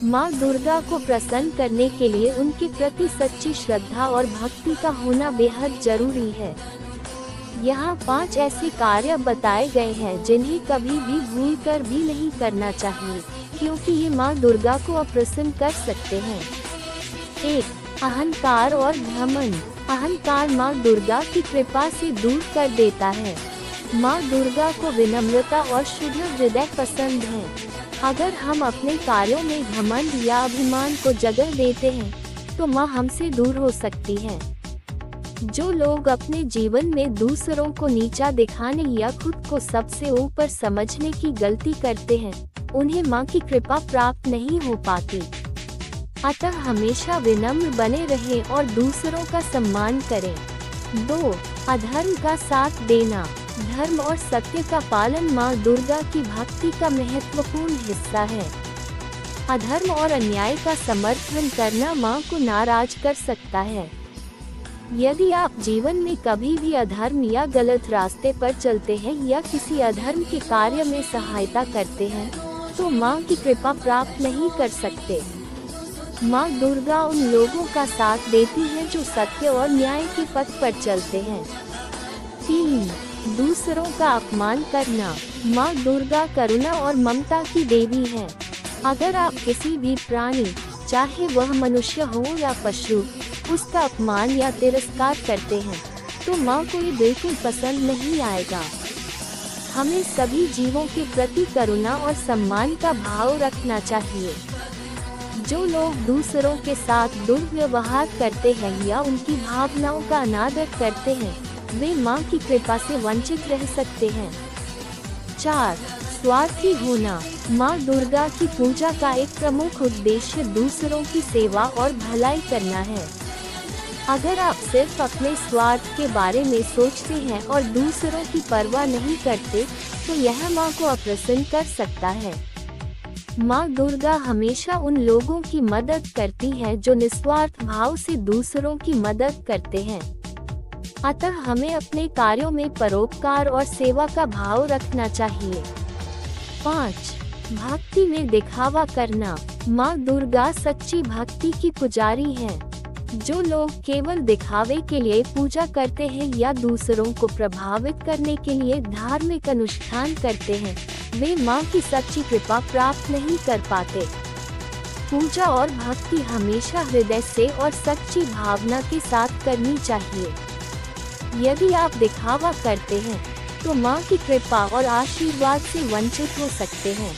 माँ दुर्गा को प्रसन्न करने के लिए उनके प्रति सच्ची श्रद्धा और भक्ति का होना बेहद जरूरी है। यहाँ 5 ऐसे कार्य बताए गए हैं जिन्हें कभी भी भूल कर भी नहीं करना चाहिए, क्योंकि ये माँ दुर्गा को अप्रसन्न कर सकते हैं। 1. अहंकार और घमंड। अहंकार माँ दुर्गा की कृपा से दूर कर देता है। माँ दुर्गा को विनम्रता और शुद्ध हृदय पसंद है। अगर हम अपने कार्यों में घमंड या अभिमान को जगह देते हैं, तो माँ हमसे दूर हो सकती है। जो लोग अपने जीवन में दूसरों को नीचा दिखाने या खुद को सबसे ऊपर समझने की गलती करते हैं, उन्हें माँ की कृपा प्राप्त नहीं हो पाती। अतः हमेशा विनम्र बने रहें और दूसरों का सम्मान करें। 2. अधर्म का साथ देना। धर्म और सत्य का पालन माँ दुर्गा की भक्ति का महत्वपूर्ण हिस्सा है। अधर्म और अन्याय का समर्थन करना माँ को नाराज कर सकता है। यदि आप जीवन में कभी भी अधर्म या गलत रास्ते पर चलते हैं या किसी अधर्म के कार्य में सहायता करते हैं, तो माँ की कृपा प्राप्त नहीं कर सकते। माँ दुर्गा उन लोगों का साथ देती है जो सत्य और न्याय के पथ पर चलते हैं। 3. दूसरों का अपमान करना। माँ दुर्गा करुणा और ममता की देवी है। अगर आप किसी भी प्राणी, चाहे वह मनुष्य हो या पशु, उसका अपमान या तिरस्कार करते हैं, तो माँ को ये बिल्कुल पसंद नहीं आएगा। हमें सभी जीवों के प्रति करुणा और सम्मान का भाव रखना चाहिए। जो लोग दूसरों के साथ दुर्व्यवहार करते हैं या उनकी भावनाओं का अनादर करते हैं, वे माँ की कृपा से वंचित रह सकते हैं। 4. स्वार्थी होना। माँ दुर्गा की पूजा का एक प्रमुख उद्देश्य दूसरों की सेवा और भलाई करना है। अगर आप सिर्फ अपने स्वार्थ के बारे में सोचते हैं और दूसरों की परवाह नहीं करते, तो यह माँ को अप्रसन्न कर सकता है। माँ दुर्गा हमेशा उन लोगों की मदद करती है जो निस्वार्थ भाव से दूसरों की मदद करते हैं। अतः हमें अपने कार्यों में परोपकार और सेवा का भाव रखना चाहिए। 5. भक्ति में दिखावा करना। माँ दुर्गा सच्ची भक्ति की पुजारी है। जो लोग केवल दिखावे के लिए पूजा करते हैं या दूसरों को प्रभावित करने के लिए धार्मिक अनुष्ठान करते हैं, वे माँ की सच्ची कृपा प्राप्त नहीं कर पाते। पूजा और भक्ति हमेशा हृदय से और सच्ची भावना के साथ करनी चाहिए। यदि आप दिखावा करते हैं, तो माँ की कृपा और आशीर्वाद से वंचित हो सकते हैं।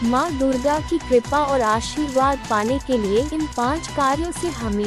माँ दुर्गा की कृपा और आशीर्वाद पाने के लिए इन 5 कार्यों से हमें